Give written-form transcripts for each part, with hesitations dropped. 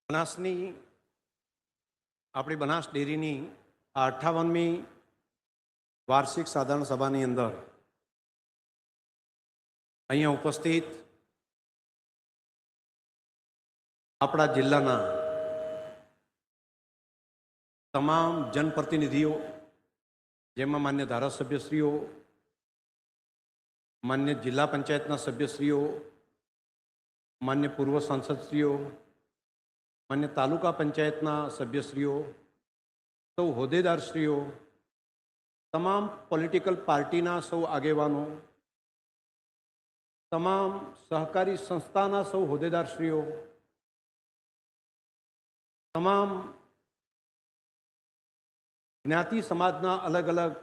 બનાસની આપણી બનાસ ડેરીની આ 58મી વાર્ષિક સાધારણ સભાની અંદર અહીંયા ઉપસ્થિત આપણા જિલ્લાના તમામ જનપ્રતિનિધિઓ, જેમાં માન્ય ધારાસભ્યશ્રીઓ, માન્ય જિલ્લા પંચાયતના સભ્યશ્રીઓ, માન્ય પૂર્વ સાંસદશ્રીઓ, માન્ય તાલુકા પંચાયતના સભ્યશ્રીઓ, સૌ હોદ્દેદારશ્રીઓ, તમામ પોલિટિકલ પાર્ટીના સૌ આગેવાનો, તમામ સહકારી સંસ્થાના સૌ હોદ્દેદારશ્રીઓ, તમામ જ્ઞાતિ સમાજના અલગ અલગ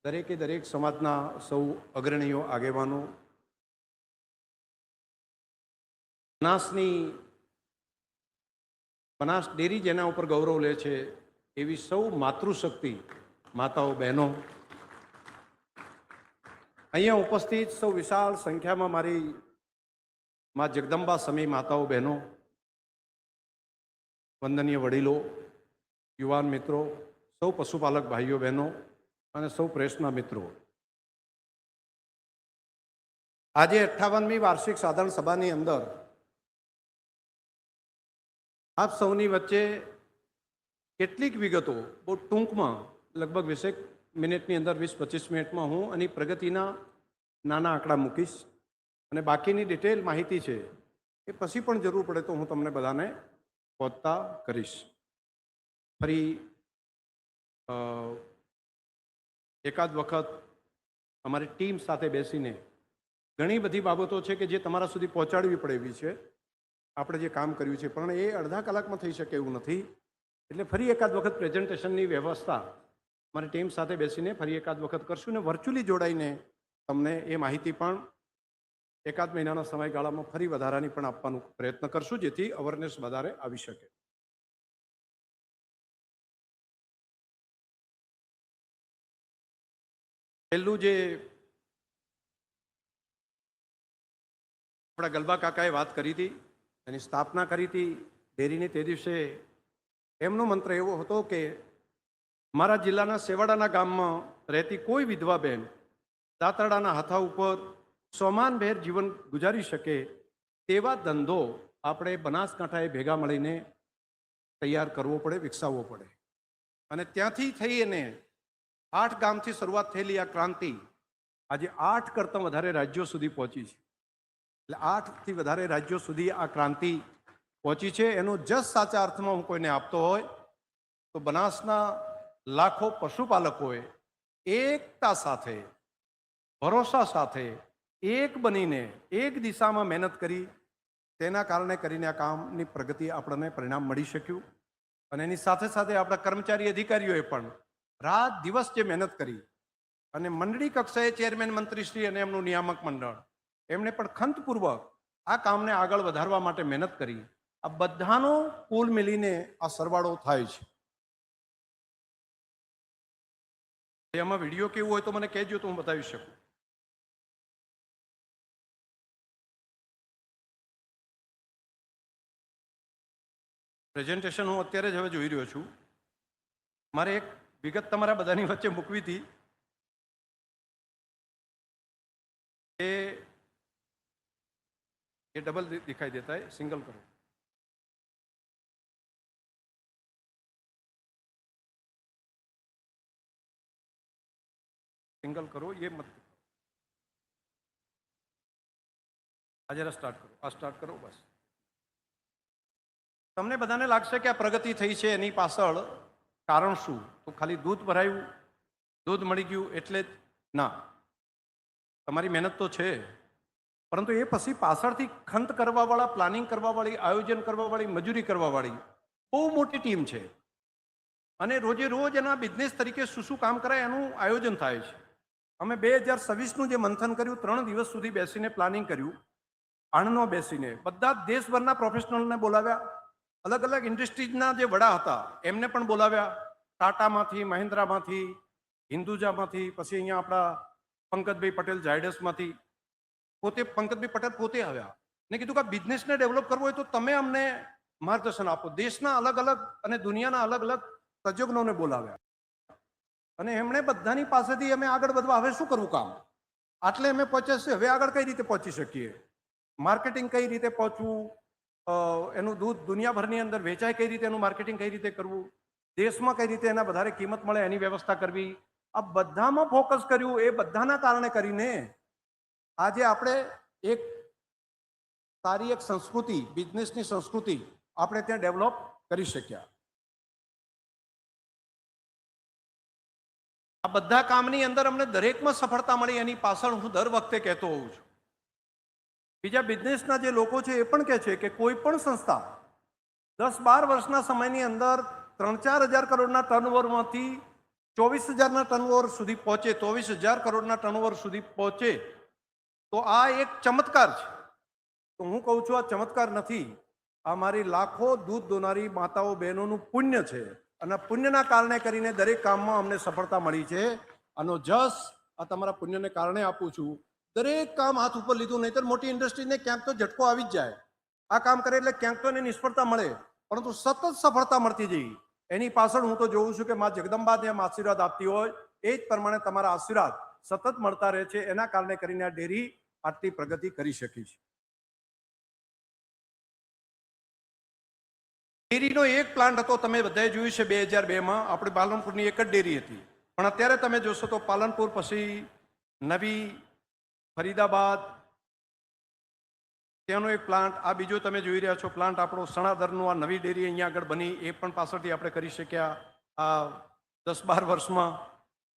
દરેક સમાજના સૌ અગ્રણીઓ, આગેવાનો, બનાસ ડેરી જેના ઉપર ગૌરવ લે છે એવી સૌ માતૃશક્તિ માતાઓ, બહેનો, અહીંયા ઉપસ્થિત સૌ વિશાળ સંખ્યામાં મારી મા જગદંબા સમી માતાઓ, બહેનો, વંદનીય વડીલો, યુવાન મિત્રો, સૌ પશુપાલક ભાઈઓ બહેનો અને સૌ પ્રેસના મિત્રો, આજે 58મી વાર્ષિક સાધારણ સભાની અંદર આપ સૌની વચ્ચે કેટલીક વિગતો બહુ ટૂંકમાં, લગભગ 20 મિનિટની અંદર, 20-25 મિનિટમાં હું આની પ્રગતિના નાના આંકડા મૂકીશ અને બાકીની ડિટેલ માહિતી છે એ પછી પણ જરૂર પડે તો હું તમને બધાને પહોંચતા કરીશ. ફરી એકાદ વખત અમારી ટીમ સાથે બેસીને ઘણી બધી બાબતો છે કે જે તમારા સુધી પહોંચાડવી પડે એવી છે. આપણે જે કામ કર્યું છે પણ એ અડધા કલાકમાં થઈ શકે એવું નથી. એટલે ફરી એકાદ વખત પ્રેઝન્ટેશનની વ્યવસ્થા મારી ટીમ સાથે બેસીને ફરી એકાદ વખત કરશું ને વર્ચ્યુઅલી જોડાઈને તમને એ માહિતી પણ એકાદ મહિનાના સમયગાળામાં ફરી વધારાની પણ આપવાનો પ્રયત્ન કરશું, જેથી અવેરનેસ વધારે આવી શકે. પહેલું જે આપણા ગલબા કાકાએ વાત કરી હતી, એની સ્થાપના કરી હતી ડેરીની, તે દિવસે એમનો મંત્ર એવો હતો કે મારા જિલ્લાના સેવાડાના ગામમાં રહેતી કોઈ વિધવા બહેન દાતરડાના હાથા ઉપર સોમાનભેર જીવન ગુજારી શકે તેવા ધંધો આપણે બનાસકાંઠાએ ભેગા મળીને તૈયાર કરવો પડે, વિકસાવવો પડે. અને ત્યાંથી થઈ એને 8 ગામથી શરૂઆત થયેલી આ ક્રાંતિ આજે 8 કરતાં વધારે રાજ્યો સુધી પહોંચી છે. એટલે 8થી વધારે રાજ્યો સુધી આ ક્રાંતિ પહોંચી છે. એનો જસ સાચા અર્થમાં હું કોઈને આપતો હોય તો બનાસના લાખો પશુપાલકોએ એકતા સાથે, ભરોસા સાથે, એક બનીને એક દિશામાં મહેનત કરી, તેના કારણે કરીને આ કામની પ્રગતિ આપણને પરિણામ મળી શક્યું. અને એની સાથે સાથે આપણા કર્મચારી અધિકારીઓએ પણ રાત દિવસ જે મહેનત કરી અને મંડળી કક્ષાએ ચેરમેન મંત્રીશ્રી અને એમનું નિયામક મંડળ, એમણે પણ ખંતપૂર્વક આ કામને આગળ વધારવા માટે મહેનત કરી. આ બધાનો કુલ મિલીને આ સરવાળો થાય છે. એમાં વિડીયો કેવું હોય તો મને કહેજો તો હું બતાવી શકું. પ્રેઝન્ટેશન હું અત્યારે જ હવે જોઈ રહ્યો છું. મારે એક વિગત તમારા બધાની વચ્ચે મૂકવી હતી. એ ડબલ દિખાઈ દેતા है, सिंगल करो. सिंगल करो, ये मत. आ जरा स्टार्ट करो, आ स्टार्ट करो बस. તમને બધાને લાગશે કે આ પ્રગતિ થઈ છે, એની પાછળ કારણ શું? તો ખાલી દૂધ ભરાયું, દૂધ મળી ગયું એટલે જ ના. તમારી મહેનત તો છે, પરંતુ એ પછી પાછળથી ખંત કરવાવાળા, પ્લાનિંગ કરવાવાળી, આયોજન કરવાવાળી, મજૂરી કરવાવાળી બહુ મોટી ટીમ છે. અને રોજે રોજ એના બિઝનેસ તરીકે શું કામ કરાય એનું આયોજન થાય છે. અમે 2026નું જે મંથન કર્યું, 3 દિવસ સુધી બેસીને પ્લાનિંગ કર્યું, આણંદમાં બેસીને બધા દેશભરના પ્રોફેશનલને બોલાવ્યા, અલગ અલગ ઇન્ડસ્ટ્રીઝના જે વડા હતા એમને પણ બોલાવ્યા, ટાટામાંથી, મહિન્દ્રામાંથી, હિન્દુજામાંથી, પછી અહીંયા આપણા પંકજભાઈ પટેલ ઝાયડસમાંથી, પંકજભાઈ પટેલ પોતે આવ્યા ને કીધું કે આ બિઝનેસને ડેવલપ કરવો હોય તો તમે અમને માર્ગદર્શન આપો. દેશના અલગ અલગ અને દુનિયાના અલગ અલગ તજજ્ઞોને બોલાવ્યા અને એમણે બધાની પાસેથી અમે આગળ વધવા હવે શું કરવું કામ, આટલે અમે પહોંચ્યા છીએ, હવે આગળ કઈ રીતે પહોંચી શકીએ, માર્કેટિંગ કઈ રીતે પહોંચવું, એનું દૂધ દુનિયાભરની અંદર વેચાય કઈ રીતે, એનું માર્કેટિંગ કઈ રીતે કરવું, દેશમાં કઈ રીતે એના વધારે કિંમત મળે એની વ્યવસ્થા કરવી, આ બધામાં ફોકસ કર્યું. એ બધાના કારણે કરીને આજે આપણે એક સારી એક સંસ્કૃતિ, બિઝનેસની સંસ્કૃતિ આપણે ત્યાં ડેવલપ કરી શક્યા. આ બધા કામની અંદર અમને દરેકમાં સફળતા મળી, એની પાછળ હું દર વખતે કહેતો હોઉં છું. બીજા બિઝનેસના જે લોકો છે એ પણ કહે છે કે કોઈ પણ સંસ્થા 10-12 વર્ષના સમયની અંદર 3-4 હજાર કરોડના ટર્નઓવરમાંથી 24,000ના ટર્નઓવર સુધી પહોંચે, 24,000 કરોડના ટર્નઓવર સુધી પહોંચે, તો આ એક ચમત્કાર છે. તો હું કહું છું આ ચમત્કાર નથી, આ મારી લાખો દૂધ દોનારી માતાઓ બહેનોનું પુણ્ય છે અને પુણ્યના કારણે કરીને દરેક કામમાં અમને સફળતા મળી છે. આનો જસ આ તમારા પુણ્યને કારણે આપું છું. દરેક કામ હાથ ઉપર લીધું, નહીતર મોટી ઇન્ડસ્ટ્રીને ક્યાંક તો ઝટકો આવી જ જાય. આ કામ કરે એટલે ક્યાંક તો એને નિષ્ફળતા મળે, પરંતુ સતત સફળતા મળતી જઈ. એની પાછળ હું તો જોઉં છું કે મા જગદંબા એમ આશીર્વાદ આપતી હોય, એ જ પ્રમાણે તમારા આશીર્વાદ સતત મળતા રહે છે. એના કારણે કરીને આ ડેરી આટલી પ્રગતિ કરી શકી છે. ડેરીનો એક પ્લાન્ટ હતો, તમે બધાએ જોયું છે 2002માં આપણે પાલનપુરની એક જ ડેરી હતી, પણ અત્યારે તમે જોશો તો પાલનપુર પછી નવી ફરીદાબાદ ત્યાંનો એક પ્લાન્ટ, આ બીજો તમે જોઈ રહ્યા છો પ્લાન્ટ આપણો સણાદરનું, આ નવી ડેરી અહીંયા આગળ બની, એ પણ પાછળથી આપણે કરી શક્યા આ 10-12 વર્ષમાં.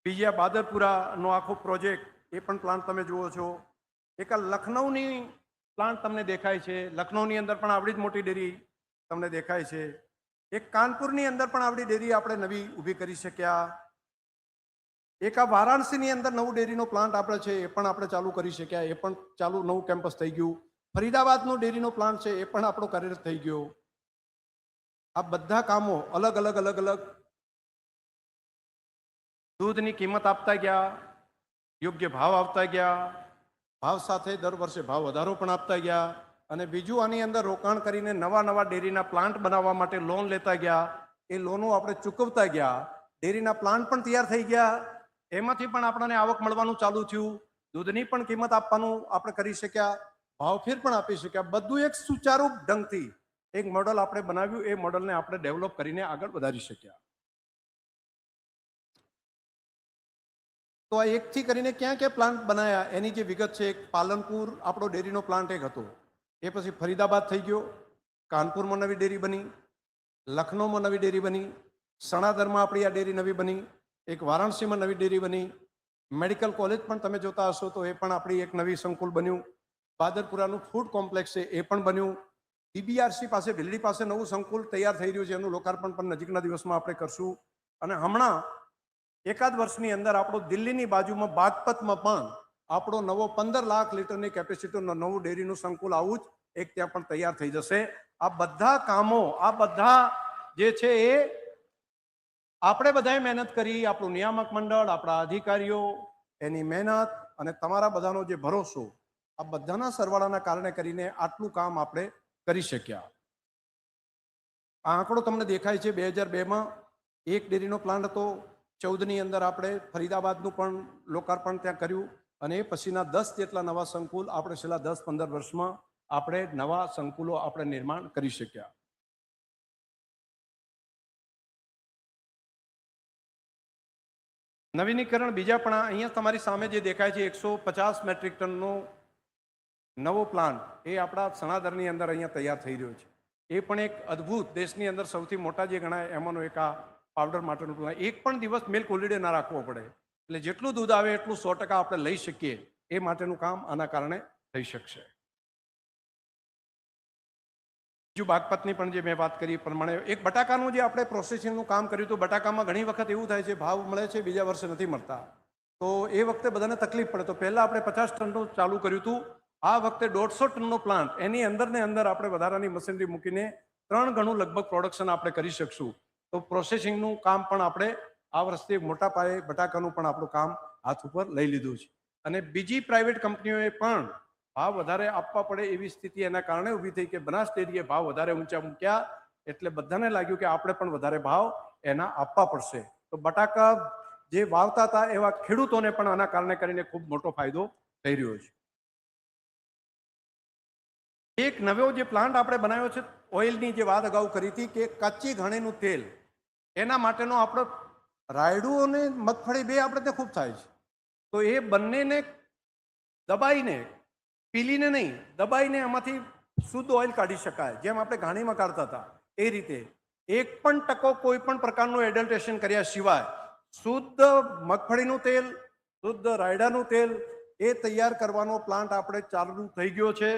બીજા બાદરપુરાનો આખો પ્રોજેક્ટ, એ પણ પ્લાન્ટ તમે જુઓ છો. એક આ લખનૌની પ્લાન્ટ તમને દેખાય છે, લખનૌની અંદર પણ આવડી જ મોટી ડેરી તમને દેખાય છે. એક કાનપુરની અંદર પણ આવડી ડેરી આપણે નવી ઊભી કરી શક્યા. એક આ વારાણસીની અંદર નવું ડેરીનો પ્લાન્ટ આપણે છે, એ પણ આપણે ચાલુ કરી શક્યા, એ પણ ચાલુ નવું કેમ્પસ થઈ ગયું. ફરીદાબાદનો ડેરીનો પ્લાન્ટ છે, એ પણ આપણો કાર્યરત થઈ ગયો. આ બધા કામો અલગ અલગ અલગ અલગ દૂધની કિંમત આપતા ગયા, યોગ્ય ભાવ આપતા ગયા, ભાવ સાથે દર વર્ષે ભાવ વધારો પણ આપતા ગયા, અને બીજું આની અંદર રોકાણ કરીને નવા ડેરીના પ્લાન્ટ બનાવવા માટે લોન લેતા ગયા. એ લોનો આપણે ચૂકવતા ગયા, ડેરીના પ્લાન્ટ પણ તૈયાર થઈ ગયા, એમાંથી પણ આપણને આવક મળવાનું ચાલુ થયું, દૂધની પણ કિંમત આપવાનું આપણે કરી શક્યા, ભાવફેર પણ આપી શક્યા. બધું એક સુચારુ ઢંગથી એક મોડલ આપણે બનાવ્યું, એ મોડલને આપણે ડેવલપ કરીને આગળ વધારી શક્યા. તો આ એકથી કરીને ક્યાં ક્યાં પ્લાન્ટ બનાવ્યા એની જે વિગત છે, એક પાલનપુર આપણો ડેરીનો પ્લાન્ટ એક હતો, એ પછી ફરીદાબાદ થઈ ગયો, કાનપુરમાં નવી ડેરી બની, લખનૌમાં નવી ડેરી બની, સણાદરમાં આપણી આ ડેરી નવી બની, એક વારાણસીમાં નવી ડેરી બની, મેડિકલ કોલેજ પણ તમે જોતા હશો તો એ પણ આપણી એક નવી સંકુલ બન્યું, બાદરપુરાનું ફૂડ કોમ્પ્લેક્સ છે એ પણ બન્યું, DBRC પાસે ભીલડી પાસે નવું સંકુલ તૈયાર થઈ રહ્યું છે, એનું લોકાર્પણ પણ નજીકના દિવસમાં આપણે કરશું. અને હમણાં એકાદ વર્ષની અંદર આપણો દિલ્હીની બાજુમાં બાગપતમાં પણ આપણો નવો 15 લાખ લીટરની કેપેસિટીનો નવું ડેરીનું સંકુલ આવું જ એક ત્યાં પણ તૈયાર થઈ જશે. આ બધા કામો, આ બધા જે છે એ આપણે બધાએ મહેનત કરી, આપણું નિયામક મંડળ, આપણા અધિકારીઓ, એની મહેનત અને તમારા બધાનો જે ભરોસો, આ બધાના સરવાળાના કારણે કરીને આટલું કામ આપણે કરી શક્યા. આ આંકડો તમને દેખાય છે. 2002માં એક ડેરીનો પ્લાન્ટ હતો, 14ની અંદર આપણે ફરીદાબાદનું પણ લોકાર્પણ ત્યાં કર્યું, અને એ પછીના 10 જેટલા નવા સંકુલ આપણે છેલ્લા 10-15 વર્ષમાં આપણે નવા સંકુલો આપણે નિર્માણ કરી શક્યા. નવીનીકરણ બીજા પણ અહીંયા તમારી સામે જે દેખાય છે 150 મેટ્રિક ટનનો નવો પ્લાન્ટ, એ આપણા સણાદરની અંદર અહીંયા તૈયાર થઈ રહ્યો છે. એ પણ એક અદ્ભુત, દેશની અંદર સૌથી મોટા જે ગણાય એમાંનો એક આ પાવડર માટેનું પ્લાન્ટ. એક પણ દિવસ મિલ્ક હોલિડે ના રાખવો પડે, એટલે જેટલું દૂધ આવે એટલું 100% આપણે લઈ શકીએ, એ માટેનું કામ આના કારણે થઈ શકશે. બીજું બાગપતની પણ જે મેં વાત કરી એ પ્રમાણે એક બટાકાનું જે આપણે પ્રોસેસિંગનું કામ કર્યું હતું, બટાકામાં ઘણી વખત એવું થાય છે ભાવ મળે છે, બીજા વર્ષે નથી મળતા, તો એ વખતે બધાને તકલીફ પડે. તો પહેલા આપણે 50 ટનનું ચાલુ કર્યું હતું, આ વખતે 150 ટનનો પ્લાન્ટ, એની અંદર ને અંદર આપણે વધારાની મશીનરી મૂકીને 3 ગણું લગભગ પ્રોડક્શન આપણે કરી શકશું. તો પ્રોસેસિંગનું કામ પણ આપણે આ વર્ષથી મોટા પાયે બટાકાનું પણ આપણું કામ હાથ ઉપર લઈ લીધું છે. અને બીજી પ્રાઇવેટ કંપનીઓએ પણ ભાવ વધારે આપવા પડે એવી સ્થિતિ એના કારણે ઊભી થઈ કે બનાસ ડેરીએ ભાવ વધારે ઊંચા મૂક્યા, એટલે બધાને લાગ્યું કે આપણે પણ વધારે ભાવ એના આપવા પડશે. તો બટાકા જે વાવતા હતા એવા ખેડૂતોને પણ આના કારણે કરીને ખૂબ મોટો ફાયદો થઈ રહ્યો છે. એક નવો જે પ્લાન્ટ આપણે બનાવ્યો છે, ઓઇલની જે વાત અગાઉ કરી હતી કે કચ્ચી ઘાણીનું તેલ, એના માટેનો આપણો રાયડું અને મગફળી બે આપણે ત્યાં ખૂબ થાય છે. તો એ બંનેને દબાઈને, પીલીને નહીં, દબાઈને એમાંથી શુદ્ધ ઓઇલ કાઢી શકાય. જેમ આપણે ઘાણીમાં કાઢતા હતા એ રીતે 1% કોઈ પણ પ્રકારનું એડલ્ટ્રેશન કર્યા સિવાય શુદ્ધ મગફળીનું તેલ, શુદ્ધ રાયડાનું તેલ એ તૈયાર કરવાનો પ્લાન્ટ આપણે ચાલુ થઈ ગયો છે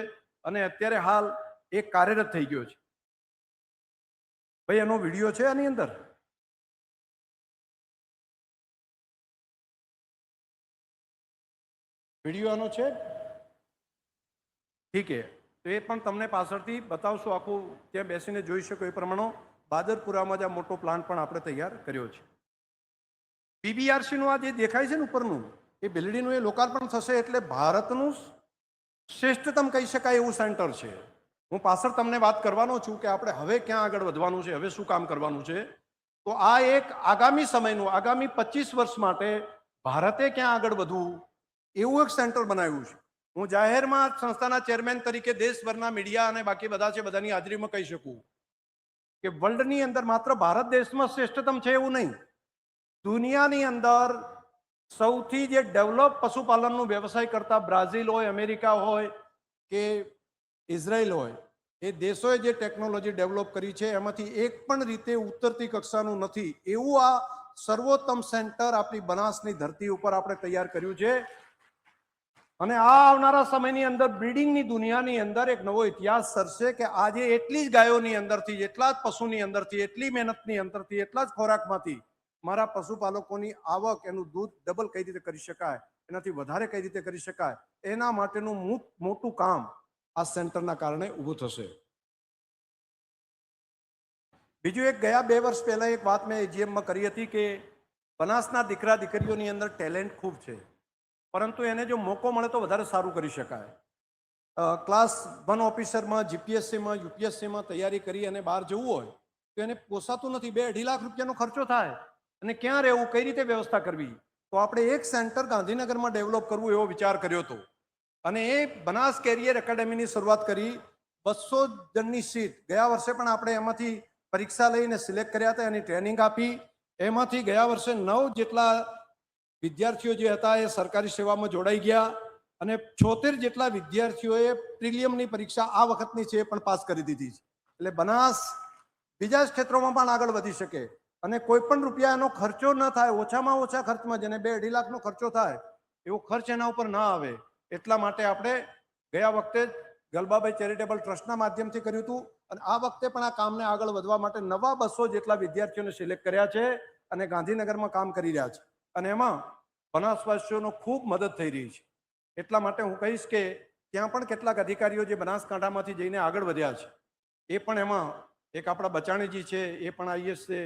અને અત્યારે હાલ એ કાર્યરત થઈ ગયો છે. ભાઈ એનો વિડીયો છે આની અંદર? વિડીયો આનો છે? ઠીક છે, તો એ પણ તમને પાછળથી બતાવશું, આખું ત્યાં બેસીને જોઈ શકો એ પ્રમાણે. બાદરપુરામાં જ આ મોટો પ્લાન્ટ પણ આપણે તૈયાર કર્યો છે. પીબીઆરસીનું આ જે દેખાય છે ને ઉપરનું, એ બિલ્ડીનું એ લોકાર્પણ થશે એટલે ભારતનું શ્રેષ્ઠતમ કહી શકાય એવું સેન્ટર છે. હું પાછળ તમને વાત કરવાનો છું કે આપણે હવે ક્યાં આગળ વધવાનું છે, હવે શું કામ કરવાનું છે. તો આ એક આગામી સમયનું, આગામી 25 વર્ષ માટે ભારતે ક્યાં આગળ વધવું એવું એક સેન્ટર બનાવ્યું છે. હું જાહેરમાં સંસ્થાના ચેરમેન તરીકે દેશભરના મીડિયા અને બાકી બધા છે બધાની હાજરીમાં કહી શકું કે વર્લ્ડની અંદર માત્ર ભારત દેશમાં શ્રેષ્ઠતમ છે એવું નહીં, દુનિયાની અંદર સૌથી જે ડેવલપ પશુપાલનનો વ્યવસાય કરતા બ્રાઝિલ હોય, અમેરિકા હોય કે ઇઝરાયલ હોય, એ દેશોએ જે ટેકનોલોજી ડેવલપ કરી છે એમાંથી એક પણ રીતે ઉતરતી કક્ષાનું નથી એવું આ સર્વોત્તમ સેન્ટર આપણી બનાસની ધરતી ઉપર આપણે તૈયાર કર્યું છે. અને આ આવનારા સમયની અંદર બ્રીડિંગની દુનિયાની અંદર એક નવો ઇતિહાસ સરશે કે આજે એટલી જ ગાયોની અંદરથી, એટલા જ પશુની અંદરથી, એટલી મહેનતની અંદરથી, એટલા જ ખોરાકમાંથી મારા પશુપાલકોની આવક, એનું દૂધ ડબલ કઈ રીતે કરી શકાય, એનાથી વધારે કઈ રીતે કરી શકાય, એના માટેનું મોટું કામ આ સેન્ટરના કારણે ઊભું થશે. બીજું એક, ગયા 2 વર્ષ પહેલા એક વાત મેં એજીએમમાં કરી હતી કે બનાસના દીકરા દીકરીઓની અંદર ટેલેન્ટ ખૂબ છે, પરંતુ એને જો મોકો મળે તો વધારે સારું કરી શકાય. ક્લાસ 1 ઓફિસરમાં, જીપીએસસીમાં, યુપીએસસીમાં તૈયારી કરી અને બહાર જવું હોય તો એને પોસાતું નથી. 2-2.5 લાખ રૂપિયાનો ખર્ચો થાય અને ક્યાં રહેવું, કઈ રીતે વ્યવસ્થા કરવી. તો આપણે એક સેન્ટર ગાંધીનગરમાં ડેવલપ કરવું એવો વિચાર કર્યો હતો અને એ બનાસ કેરિયર એકેડેમીની શરૂઆત કરી. 200 જણની સીટ, ગયા વર્ષે પણ આપણે એમાંથી પરીક્ષા લઈને સિલેક્ટ કર્યા હતા, એની ટ્રેનિંગ આપી. એમાંથી ગયા વર્ષે 9 જેટલા વિદ્યાર્થીઓ જે હતા એ સરકારી સેવામાં જોડાઈ ગયા અને 76 જેટલા વિદ્યાર્થીઓએ પ્રિલિયમની પરીક્ષા આ વખતની છે એ પણ પાસ કરી દીધી છે. એટલે બનાસ બીજા ક્ષેત્રોમાં પણ આગળ વધી શકે અને કોઈ પણ રૂપિયા એનો ખર્ચો ન થાય, ઓછામાં ઓછા ખર્ચમાં, જેને 2-2.5 લાખનો ખર્ચો થાય એવો ખર્ચ એના ઉપર ના આવે, એટલા માટે આપણે ગયા વખતે ગલબાભાઈ ચેરિટેબલ ટ્રસ્ટના માધ્યમથી કર્યું હતું અને આ વખતે પણ આ કામને આગળ વધવા માટે નવા 200 જેટલા વિદ્યાર્થીઓને સિલેક્ટ કર્યા છે અને ગાંધીનગરમાં કામ કરી રહ્યા છે અને એમાં બનાસવાસીઓનો ખૂબ મદદ થઈ રહી છે. એટલા માટે હું કહીશ કે ત્યાં પણ કેટલાક અધિકારીઓ જે બનાસકાંઠામાંથી જઈને આગળ વધ્યા છે એ પણ એમાં, એક આપણા બચાણીજી છે એ પણ આઈએસ છે,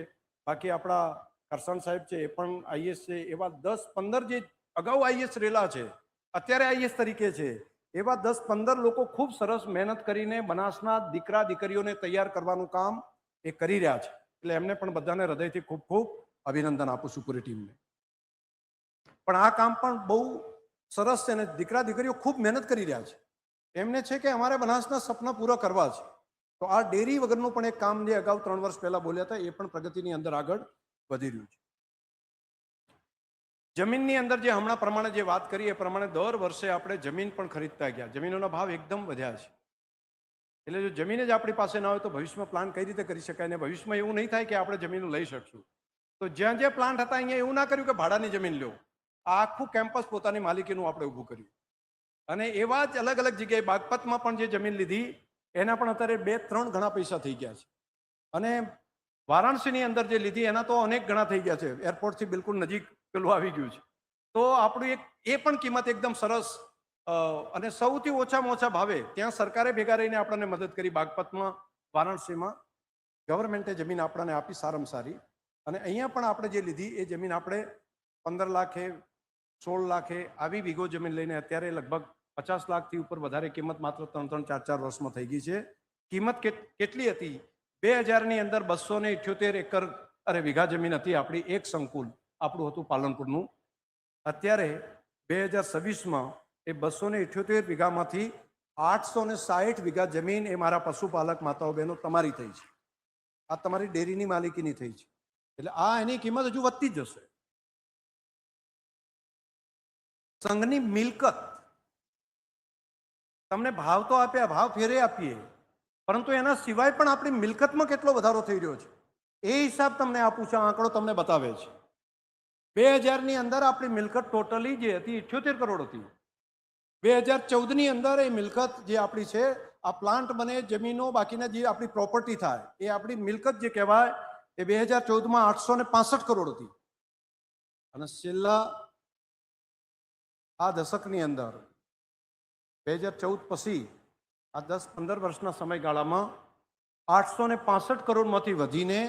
બાકી આપણા કરસણ સાહેબ છે એ પણ આઈએસ છે. એવા 10-15 જે અગાઉ આઈએસ રહેલા છે, અત્યારે આઈએસ તરીકે છે, એવા 10-15 લોકો ખૂબ સરસ મહેનત કરીને બનાસના દીકરા દીકરીઓને તૈયાર કરવાનું કામ એ કરી રહ્યા છે. એટલે એમને પણ બધાને હૃદયથી ખૂબ ખૂબ અભિનંદન આપું છું, પૂરી ટીમને. પણ આ કામ પણ બહુ સરસ છે અને દીકરા દીકરીઓ ખૂબ મહેનત કરી રહ્યા છે. એમને છે કે અમારે બનાસના સપના પૂરા કરવા છે. તો આ ડેરી વગરનું પણ એક કામ જે અગાઉ 3 વર્ષ પહેલા બોલ્યા હતા એ પણ પ્રગતિની અંદર આગળ વધી રહ્યું છે. જમીનની અંદર જે હમણાં પ્રમાણે જે વાત કરી એ પ્રમાણે દર વર્ષે આપણે જમીન પણ ખરીદતા ગયા. જમીનોના ભાવ એકદમ વધ્યા છે. એટલે જો જમીન જ આપણી પાસે ના હોય તો ભવિષ્યમાં પ્લાન કઈ રીતે કરી શકાય અને ભવિષ્યમાં એવું નહીં થાય કે આપણે જમીન લઈ શકશું. તો જ્યાં જે પ્લાન્ટ હતા અહીંયા એવું ના કર્યું કે ભાડાની જમીન લો, આખું કેમ્પસ પોતાની માલિકીનું આપણે ઊભું કર્યું અને એવા જ અલગ અલગ જગ્યાએ બાગપતમાં પણ જે જમીન લીધી એના પણ અત્યારે 2-3 ગણા પૈસા થઈ ગયા છે અને વારાણસીની અંદર જે લીધી એના તો અનેક ગણા થઈ ગયા છે. એરપોર્ટથી બિલકુલ નજીક પેલું આવી ગયું છે. તો આપણું એક એ પણ કિંમત એકદમ સરસ અને સૌથી ઓછામાં ઓછા ભાવે ત્યાં સરકારે ભેગા રહીને આપણને મદદ કરી. બાગપતમાં, વારાણસીમાં ગવર્મેન્ટે જમીન આપણને આપી સારામાં સારી અને અહીંયા પણ આપણે જે લીધી એ જમીન આપણે 15 લાખે, 16 લાખે આવી વીઘો જમીન લઈને અત્યારે લગભગ 50 લાખથી ઉપર વધારે કિંમત માત્ર 3-4 વર્ષમાં થઈ ગઈ છે. કિંમત કેટલી હતી? 2000ની અંદર 278 એકર વીઘા જમીન હતી આપણી, એક સંકુલ આપણું હતું પાલનપુરનું. અત્યારે 2026માં એ 278 વીઘામાંથી 860 વીઘા જમીન એ મારા પશુપાલક માતાઓ બહેનો તમારી થઈ છે. આ તમારી ડેરીની માલિકીની થઈ છે. એટલે આ એની કિંમત હજુ વધતી જ જશે. સંઘની મિલકત તમને ભાવ તો આપ્યા, ભાવ ફેરે આપીએ, પરંતુ એના સિવાય પણ આપણી મિલકતમાં કેટલો વધારો થઈ રહ્યો છે એ હિસાબ તમને આપું છું. આંકડો તમને બતાવે છે. 2000ની અંદર આપણી મિલકત ટોટલી જે હતી 78 કરોડ હતી. 2014ની અંદર એ મિલકત જે આપણી છે, આ પ્લાન્ટ બને, જમીનો, બાકીના જે આપણી પ્રોપર્ટી થાય એ આપણી મિલકત જે કહેવાય એ 2014માં 865 કરોડ હતી. અને છેલ્લા આ દશકની અંદર 2014 પછી આ 10-15 વર્ષના સમયગાળામાં 865 કરોડમાંથી વધીને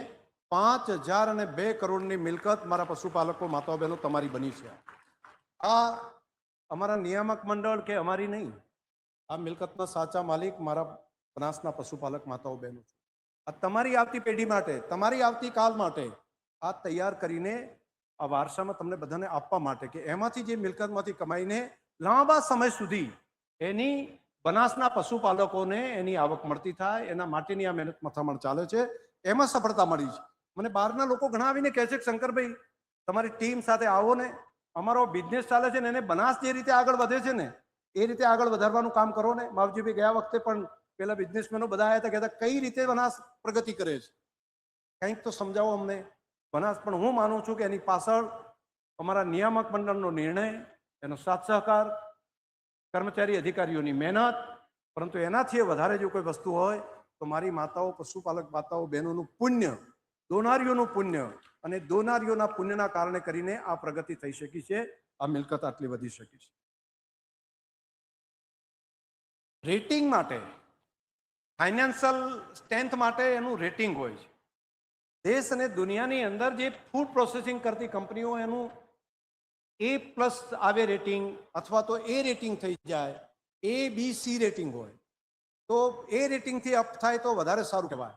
5002 કરોડની મિલકત મારા પશુપાલકો માતાઓ બહેનો તમારી બની છે. આ અમારા નિયામક મંડળ કે અમારી નહીં, આ મિલકતના સાચા માલિક મારા બનાસના પશુપાલક માતાઓ બહેનો છે. આ તમારી આવતી પેઢી માટે, તમારી આવતી કાલ માટે આ તૈયાર કરીને આ વારસામાં તમને બધાને આપવા માટે કે એમાંથી જે મિલકતમાંથી કમાઈને લાંબા સમય સુધી એની બનાસના પશુપાલકોને એની આવક મળતી થાય, એના માટેની આ મહેનત મથામણ ચાલે છે. એમાં સફળતા મળી છે. મને બહારના લોકો ઘણા આવીને કહે છે કે શંકરભાઈ તમારી ટીમ સાથે આવો ને, અમારો બિઝનેસ ચાલે છે ને એને બનાસ જે રીતે આગળ વધે છે ને એ રીતે આગળ વધારવાનું કામ કરો ને. માવજીભાઈ ગયા વખતે પણ પેલા બિઝનેસમેનો બધા આવ્યા હતા, કહેતા કઈ રીતે બનાસ પ્રગતિ કરે છે, કંઈક તો સમજાવો અમને બનાસ. પણ હું માનું છું કે એની પાછળ અમારા નિયામક મંડળનો નિર્ણય, એનો સાથ સહકાર, કર્મચારી અધિકારીઓની મહેનત, પરંતુ એનાથી વધારે જો કોઈ વસ્તુ હોય તો મારી માતાઓ, પશુપાલક માતાઓ બહેનોનું પુણ્ય, દોનારીઓનું પુણ્ય, અને દોનારીઓના પુણ્યના કારણે કરીને આ પ્રગતિ થઈ શકી છે, આ મિલકત આટલી વધી શકી છે. રેટિંગ માટે, ફાઇનાન્શિયલ સ્ટ્રેન્થ માટે એનું રેટિંગ હોય છે. દેશ અને દુનિયાની અંદર જે ફૂડ પ્રોસેસિંગ કરતી કંપનીઓ એનું A+ આવે રેટિંગ, અથવા તો એ રેટિંગ થઈ જાય, ABC રેટિંગ હોય તો એ રેટિંગથી અપ થાય તો વધારે સારું કહેવાય.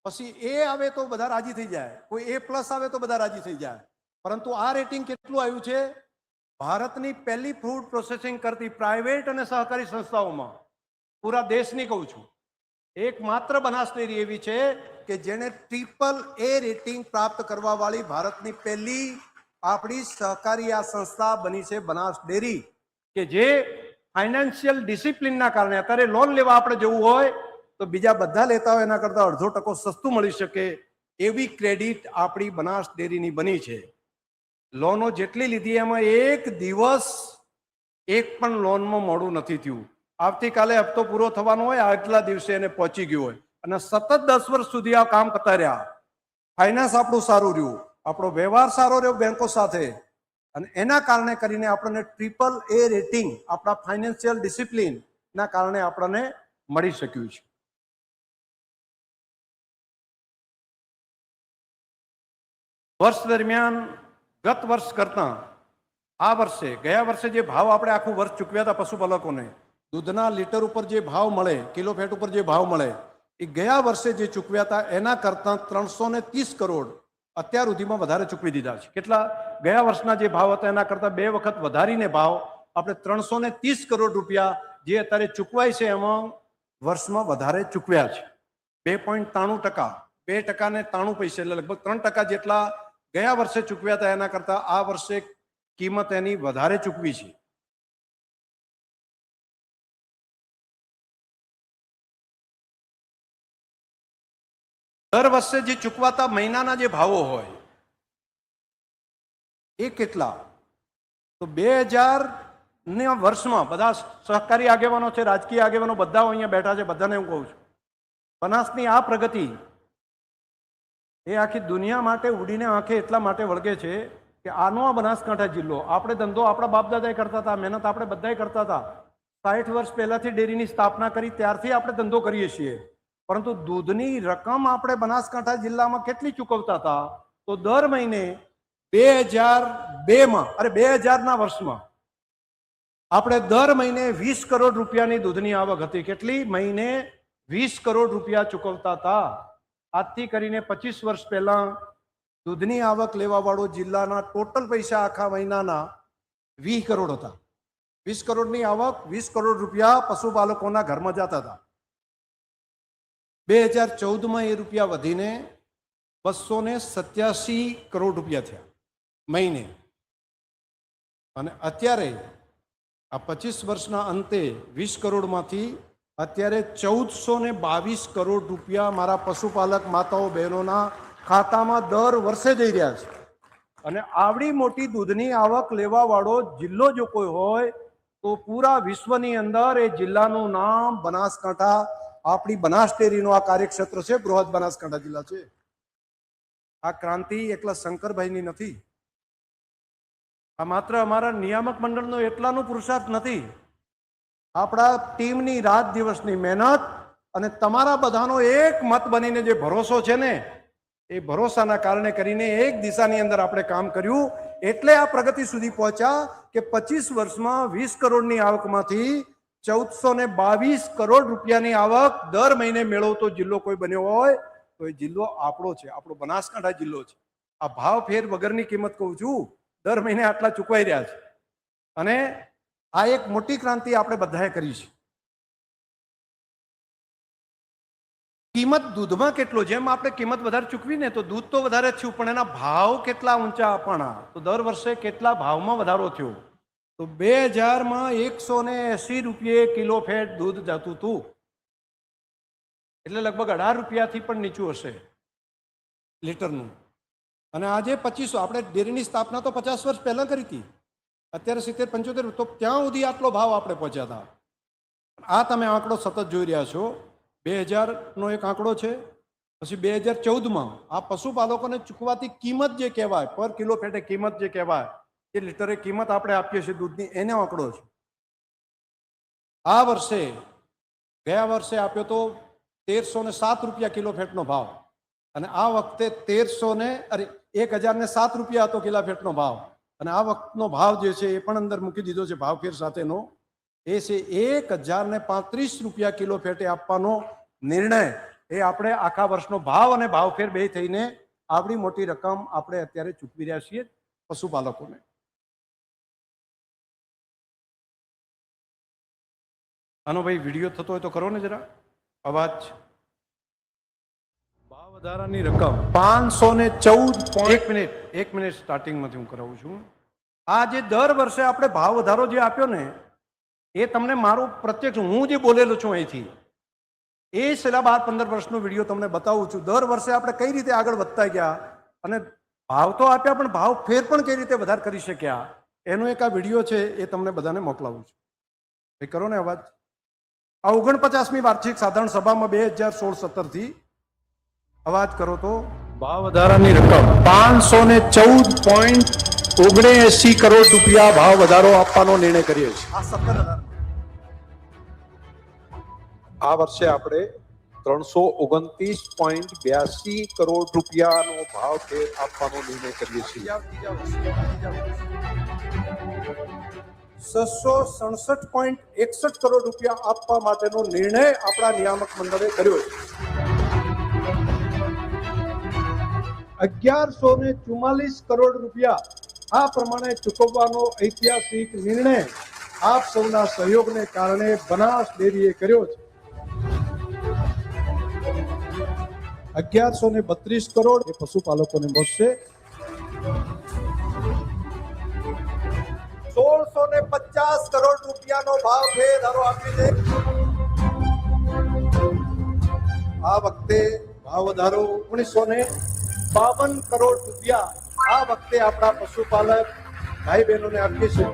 પછી એ આવે તો બધા રાજી થઈ જાય, કોઈ A+ આવે તો બધા રાજી થઈ જાય. પરંતુ આ રેટિંગ કેટલું આવ્યું છે? ભારતની પહેલી ફૂડ પ્રોસેસિંગ કરતી પ્રાઇવેટ અને સહકારી સંસ્થાઓમાં, પૂરા દેશની કહું છું, એકમાત્ર બનાસ ડેરી એવી છે કે જેને AAA રેટિંગ પ્રાપ્ત કરવા વાળી ભારતની પહેલી આપણી સહકારી આ સંસ્થા બની છે બનાસ ડેરી, કે જે ફાઇનાન્શિયલ ડિસિપ્લિનના કારણે અત્યારે લોન લેવા આપણે જવું હોય તો બીજા બધા લેતા હોય એના કરતાં 0.5% સસ્તું મળી શકે એવી ક્રેડિટ આપણી બનાસ ડેરીની બની છે. લોનો જેટલી લીધી એમાં એક દિવસ એક પણ લોનમાં મોડું નથી થયું. આવતીકાલે હપ્તો પૂરો થવાનો હોય, આગલા દિવસે એને પહોંચી ગયો હોય, અને સતત 10 વર્ષ સુધી આ કામ કરતા રહ્યા. ફાઇનાન્સ આપણું સારું રહ્યું, આપણો વ્યવહાર સારો રહ્યો બેંકો સાથે, અને એના કારણે કરીને આપણને AAA રેટિંગ આપણા ફાઇનાન્શિયલ ડિસિપ્લિનના કારણે આપણને મળી શક્યું છે. વર્ષ દરમિયાન ગત વર્ષ કરતાં આ વર્ષે, ગયા વર્ષે જે ભાવ આપણે આખું વર્ષ ચૂકવ્યા હતા પશુપાલકોને, દૂધના લીટર ઉપર જે ભાવ મળે, કિલો ફેટ ઉપર જે ભાવ મળે, એ ગયા વર્ષે જે ચૂકવ્યા હતા એના કરતાં 330 કરોડ અત્યાર સુધીમાં વધારે ચૂકવી દીધા છે. કેટલા? ગયા વર્ષના જે ભાવ હતા એના કરતાં 2 વખત વધારીને ભાવ આપણે 330 કરોડ રૂપિયા જે અત્યારે ચૂકવાય છે એમાં વર્ષમાં વધારે ચૂકવ્યા છે. 2.93%, 2% ને 93 પૈસે, એટલે લગભગ 3% જેટલા ગયા વર્ષે ચૂકવ્યા હતા એના કરતાં આ વર્ષે કિંમત એની વધારે ચૂકવી છે. દર વર્ષે જે ચૂકવાતા મહિનાના જે ભાવો હોય એ કેટલા? તો 2000ના વર્ષમાં બધા સહકારી આગેવાનો છે, રાજકીય આગેવાનો બધા અહીંયા બેઠા છે, બધાને હું કહું છું, બનાસની આ પ્રગતિ એ આખી દુનિયા માટે ઉડીને આંખે એટલા માટે વળગે છે કે આનો આ બનાસકાંઠા જિલ્લો, આપણે ધંધો આપણા બાપ દાદાએ કરતા હતા, મહેનત આપણે બધાએ કરતા હતા. 60 વર્ષ પહેલાથી ડેરીની સ્થાપના કરી ત્યારથી આપણે ધંધો કરીએ છીએ, પરંતુ દૂધની રકમ આપણે બનાસકાંઠા જિલ્લામાં કેટલી ચૂકવતા હતા? તો દર મહિને 2002ના વર્ષમાં આપણે દર મહિને 20 કરોડ રૂપિયાની દૂધની આવક હતી. કેટલી? મહિને 20 કરોડ રૂપિયા ચૂકવતા હતા. આજથી કરીને 25 વર્ષ પહેલા દૂધની આવક લેવાવાળો જિલ્લાના ટોટલ પૈસા આખા મહિનાના 20 કરોડ હતા. 20 કરોડની આવક, 20 કરોડ રૂપિયા પશુપાલકોના ઘરમાં જતા હતા. 2014માં એ રૂપિયા વધીને 287 કરોડ રૂપિયા થયા મહિને. અને અત્યારે આ 25 વર્ષના અંતે 20 કરોડમાંથી અત્યારે 1422 કરોડ રૂપિયા મારા પશુપાલક માતાઓ બહેનોના ખાતામાં દર વર્ષે જઈ રહ્યા છે. અને આવડી મોટી દૂધની આવક લેવા વાળો જિલ્લો જો કોઈ હોય તો પૂરા વિશ્વની અંદર એ જિલ્લાનું નામ બનાસકાંઠા, આપણી બનાસ ડેરીનો આ કાર્યક્ષેત્ર છે, બૃહદ બનાસકાંઠા જિલ્લા છે. આ ક્રાંતિ એકલા શંકરભાઈની નથી, આ માત્ર અમારા નિયામક મંડળનો એટલાનો પુરુષાર્થ નથી. આપણા ટીમની રાત દિવસની મહેનત અને તમારા બધાનો એક મત બનીને જે ભરોસો છે ને, એ ભરોસાના કારણે કરીને એક દિશાની અંદર આપણે કામ કર્યું, એટલે આ પ્રગતિ સુધી પહોંચ્યા કે 25 વર્ષમાં 20 કરોડની આવકમાંથી 1422 કરોડ રૂપિયાની આવક દર મહિને મેળવતો જિલ્લો કોઈ બન્યો હોય તો એ જિલ્લો આપણો છે, આપણો બનાસકાંઠા જિલ્લો છે. આ ભાવ ફેર વગરની કિંમત કહું છું, દર મહિને આટલા ચૂકવાઈ રહ્યા છે. અને આ એક મોટી ક્રાંતિ આપણે બધાએ કરી છે. કિંમત દૂધમાં કેટલો, જેમ આપણે કિંમત વધારે ચૂકવીને તો દૂધ તો વધારે થયું, પણ એના ભાવ કેટલા ઊંચા આપવાના, તો દર વર્ષે કેટલા ભાવમાં વધારો થયો. તો 2000માં 180 રૂપિયે કિલો ફેટ દૂધ જતું હતું, એટલે લગભગ 18 રૂપિયાથી પણ નીચું હશે લીટરનું. અને આજે 2500, આપણે ડેરીની સ્થાપના તો 50 વર્ષ પહેલા કરી હતી, અત્યારે 70-75, તો ત્યાં સુધી આટલો ભાવ આપણે પહોંચ્યા હતા. આ તમે આંકડો સતત જોઈ રહ્યા છો. 2000નો એક આંકડો છે, પછી 2014માં આ પશુપાલકોને ચૂકવાતી કિંમત જે કહેવાય, પર કિલો ફેટે કિંમત જે કહેવાય, એ લીટરે કિંમત આપણે આપીએ છીએ દૂધની, એનો આંકડો છે. આ વર્ષે, ગયા વર્ષે આપ્યો તો 1307 રૂપિયા કિલો ફેટનો ભાવ, અને આ વખતે 1007 રૂપિયા હતો કિલો ફેટનો ભાવ. અને આ વખતનો ભાવ જે છે એ પણ અંદર મૂકી દીધો છે ભાવ ફેર સાથેનો, એ છે 1035 રૂપિયા કિલો ફેટે આપવાનો નિર્ણય. એ આપણે આખા વર્ષનો ભાવ અને ભાવ ફેર બે થઈને આવડી મોટી રકમ આપણે અત્યારે ચૂકવી રહ્યા છીએ પશુપાલકોને. આનો ભાઈ વિડીયો થતો હોય તો કરો ને જરા અવાજ. ભાવ વધારાની રકમ 514. એક મિનિટ સ્ટાર્ટિંગમાંથી હું કરાવું છું. આ જે દર વર્ષે આપણે ભાવ વધારો જે આપ્યો ને, એ તમને મારું પ્રત્યક્ષ, હું જે બોલેલો છું અહીંથી, એ છેલ્લા 12-15 વર્ષનો વિડીયો તમને બતાવું છું. દર વર્ષે આપણે કઈ રીતે આગળ વધતા ગયા અને ભાવ તો આપ્યા, પણ ભાવ ફેર પણ કઈ રીતે વધારે કરી શક્યા, એનો એક આ વિડીયો છે, એ તમને બધાને મોકલાવું છું. એ કરો ને અવાજ. આ 49મી વાર્ષિક સાધારણ સભામાં 2016-17 અવાજ કરો તો ભાવ વધારાની રકમ 514.79 કરોડ રૂપિયા ભાવ વધારો આપવાનો નિર્ણય કર્યો છે. આ 17,000. આ વર્ષે આપણે 329.82 કરોડ રૂપિયાનો ભાવ ફેર આપવાનો નિર્ણય કરીએ છીએ. 667.61 કરોડ રૂપિયા આપવા માટેનો નિર્ણય આપણા નિયામક મંડળે કર્યો છે. 1144 કરોડ રૂપિયા આ પ્રમાણે ચૂકવવાનો ઐતિહાસિક નિર્ણય આપ સૌના સહયોગને કારણે બનાસ ડેરીએ કર્યો છે. 1132 કરોડ એ પશુપાલકોને મળશે. 1650 કરોડ રૂપિયાનો ભાવ ફેર આપી દે. આ વખતે ભાવ વધારો 1952 કરોડ રૂપિયા આ વખતે આપણા પશુપાલક ભાઈ બહેનોને આપીએ છીએ.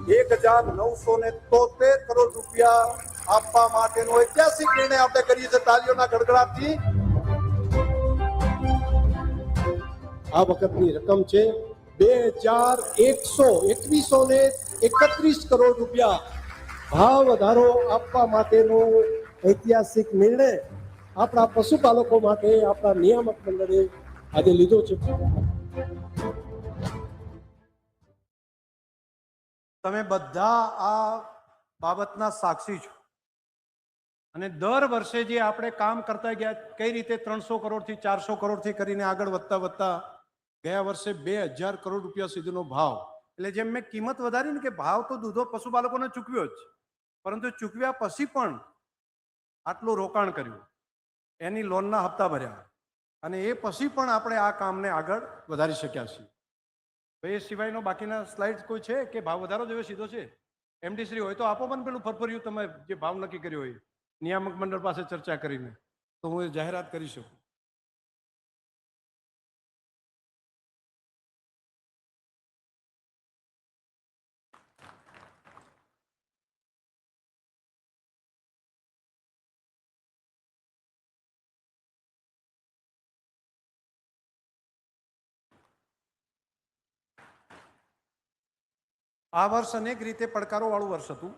1973 કરોડ રૂપિયા આપવા માટેનો ઐતિહાસિક નિર્ણય આપણે કરીએ છીએ તાલીઓના ગડગડાટથી. આ વખતની રકમ છે 2131 કરોડ રૂપિયા ભાવ વધારો આપવા માટેનો ઐતિહાસિક નિર્ણય આપણા પશુપાલકો માટે આપણા નિયામક મંડળે આજે લીધો છે. તમે બધા આ બાબતના સાક્ષી છો. અને દર વર્ષે જે આપણે કામ કરતા ગયા કઈ રીતે 300 કરોડથી 400 કરોડથી કરીને આગળ વધતા વધતા ગયા વર્ષે 2000 કરોડ રૂપિયા સુધીનો ભાવ. એટલે જેમ મેં કિંમત વધારી ને કે ભાવ તો દૂધો પશુપાલકોને ચૂકવ્યો જ, પરંતુ ચૂકવ્યા પછી પણ આટલું રોકાણ કર્યું, એની લોનના હપ્તા ભર્યા અને એ પછી પણ આપણે આ કામને આગળ વધારી શક્યા છીએ. એ સિવાયનો બાકીના સ્લાઇડ કોઈ છે કે ભાવ વધારો જેવો સીધો છે? એમડી શ્રી હોય તો આપો પણ પેલું ફરફર્યું તમે જે ભાવ નક્કી કર્યો હોય નિયામક મંડળ પાસે ચર્ચા કરીને, તો હું એ જાહેરાત કરી શકું. આ વર્ષ અનેક રીતે પડકારોવાળું વર્ષ હતું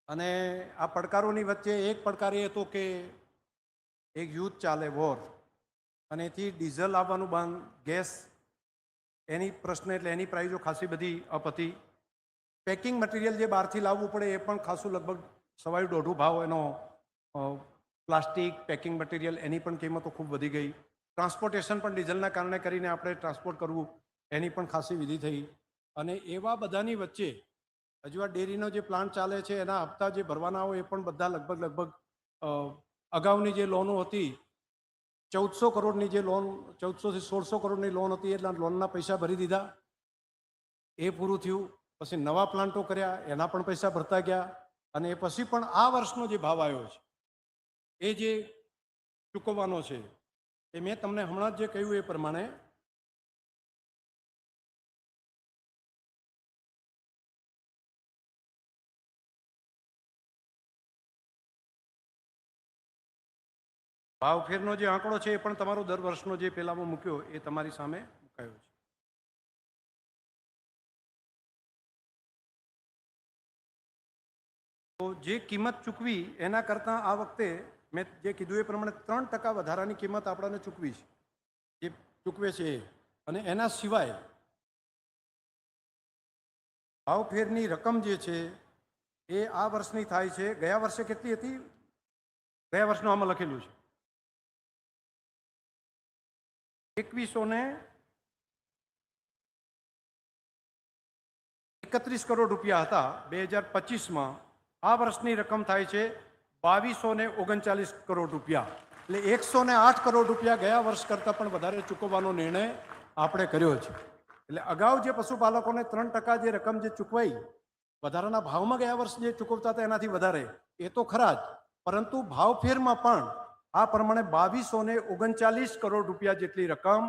અને આ પડકારોની વચ્ચે એક પડકાર એ હતો કે એક યુદ્ધ ચાલે, વોર, અને એથી ડીઝલ આવવાનું બંધ, ગેસ એની પ્રશ્ન, એટલે એની પ્રાઇઝો ખાસી બધી અપ હતી. પેકિંગ મટીરિયલ જે બહારથી લાવવું પડે એ પણ ખાસું લગભગ 1.5 ભાવ એનો, પ્લાસ્ટિક પેકિંગ મટીરિયલ એની પણ કિંમતો ખૂબ વધી ગઈ. ટ્રાન્સપોર્ટેશન પણ ડીઝલના કારણે કરીને આપણે ટ્રાન્સપોર્ટ કરવું એની પણ ખાસી વિધિ થઈ. અને એવા બધાની વચ્ચે હજુ આ ડેરીનો જે પ્લાન્ટ ચાલે છે એના હપ્તા જે ભરવાના હોય એ પણ બધા લગભગ અગાઉની જે લોનો હતી 1400 કરોડની જે લોન, 1400 થી 1600 કરોડની લોન હતી, એટલા લોનના પૈસા ભરી દીધા, એ પૂરું થયું. પછી નવા પ્લાન્ટો કર્યા, એના પણ પૈસા ભરતા ગયા. અને એ પછી પણ આ વર્ષનો જે ભાવ આવ્યો છે એ જે ચૂકવવાનો છે એ મેં તમને હમણાં જ જે કહ્યું એ પ્રમાણે ભાવ ફેરનો જે આંકડો છે એ પણ તમારો દર વર્ષનો જે પહેલામાં મૂક્યો એ તમારી સામે મુકાયો છે. તો જે કિંમત ચૂકવી એના કરતાં આ વખતે મેં જે કીધું એ પ્રમાણે 3% વધારાની કિંમત આપણને ચૂકવી છે, જે ચૂકવે છે એ. અને એના સિવાય ભાવ ફેરની રકમ જે છે એ આ વર્ષની થાય છે. ગયા વર્ષે કેટલી હતી? ગયા વર્ષનું આમાં લખેલું છે 2131 કરોડ રૂપિયા હતા 2025માં. આ વર્ષની રકમ થાય છે 2239 કરોડ રૂપિયા. એટલે 108 કરોડ રૂપિયા ગયા વર્ષ કરતાં પણ વધારે ચૂકવવાનો નિર્ણય આપણે કર્યો છે. એટલે અગાઉ જે પશુપાલકોને 3% જે રકમ જે ચૂકવાઈ વધારાના ભાવમાં ગયા વર્ષ જે ચૂકવતા હતા એનાથી વધારે, એ તો ખરા જ, પરંતુ ભાવફેરમાં પણ આ પ્રમાણે 2239 કરોડ રૂપિયા જેટલી રકમ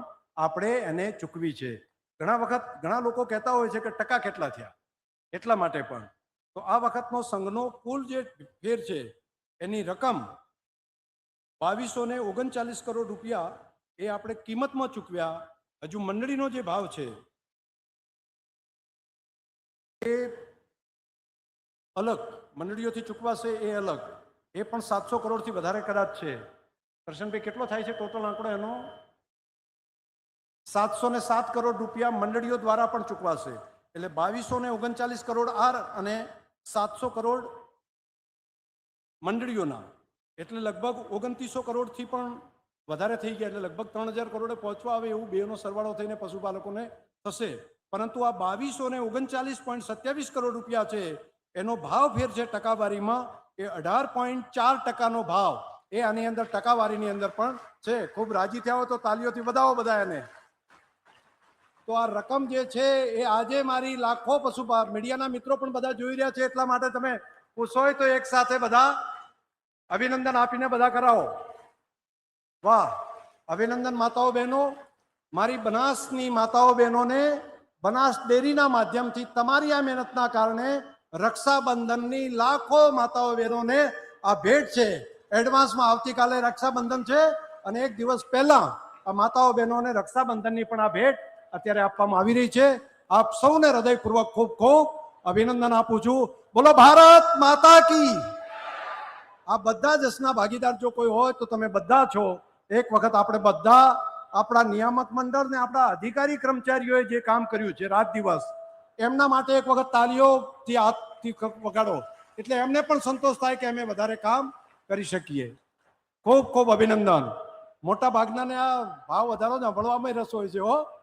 આપણે એને ચૂકવી છે. ઘણા વખત ઘણા લોકો કહેતા હોય છે કે ટકા કેટલા થયા, એટલા માટે પણ. તો આ વખતનો સંઘનો કુલ જે ફેર છે એની રકમ 2239 કરોડ રૂપિયા એ આપણે કિંમતમાં ચૂકવ્યા. હજુ મંડળીનો જે ભાવ છે એ અલગ, મંડળીઓથી ચૂકવાશે એ અલગ, એ પણ 700 કરોડથી વધારે કદાચ છે. કરશનભાઈ કેટલો થાય છે ટોટલ આંકડો એનો? 707 કરોડ રૂપિયા મંડળીઓ દ્વારા પણ ચૂકવાશે. એટલે 2239 કરોડ આર અને 700 કરોડ મંડળીઓના, એટલે લગભગ 2900 કરોડથી પણ વધારે થઈ ગયા. એટલે લગભગ 3000 કરોડે પહોંચવા આવે એવું બેનો સરવાળો થઈને પશુપાલકોને થશે. પરંતુ આ 2239.27 કરોડ રૂપિયા છે એનો ભાવ ફેર છે ટકાવારીમાં એ 18.4%નો ભાવ એ આની અંદર ટકાવારીની અંદર પણ છે. ખૂબ રાજી થયા હોય તો તાલીઓથી વધાવો બધા એને. તો આ રકમ જે છે એ આજે મારી લાખો મીડિયાના મિત્રો પણ બધા જોઈ રહ્યા છે, એટલા માટે તમે પૂછો હોય તો એક સાથે બધા અભિનંદન આપીને બધા કરાવો. વાહ, અભિનંદન માતાઓ બહેનો. મારી બનાસની માતાઓ બહેનોને બનાસ ડેરીના માધ્યમથી તમારી આ મહેનતના કારણે રક્ષાબંધનની લાખો માતાઓ બહેનોને આ ભેટ છે. એડવાન્સમાં આવતીકાલે રક્ષાબંધન છે અને એક દિવસ પહેલા આ માતાઓ બહેનોને રક્ષાબંધનની પણ આ ભેટ અત્યારે આપવામાં આવી રહી છે. આપ સૌને હૃદયપૂર્વક ખૂબ ખૂબ અભિનંદન આપું છું. બોલો ભારત માતા કી. આ બધા જસના ભાગીદાર જો કોઈ હોય તો તમે બધા છો. એક વખત આપણે બધા આપણા નિયામક મંડળ ને આપણા અધિકારી કર્મચારીઓએ જે કામ કર્યું છે રાત દિવસ, એમના માટે એક વખત તાલીઓથી હાથથી વગાડો. એટલે એમને પણ સંતોષ થાય કે અમે વધારે કામ કરી શકીએ. ખૂબ ખૂબ અભિનંદન. મોટા ભાગનાને આ ભાવ વધારો સાંભળવામાં રસ હોય છે હો.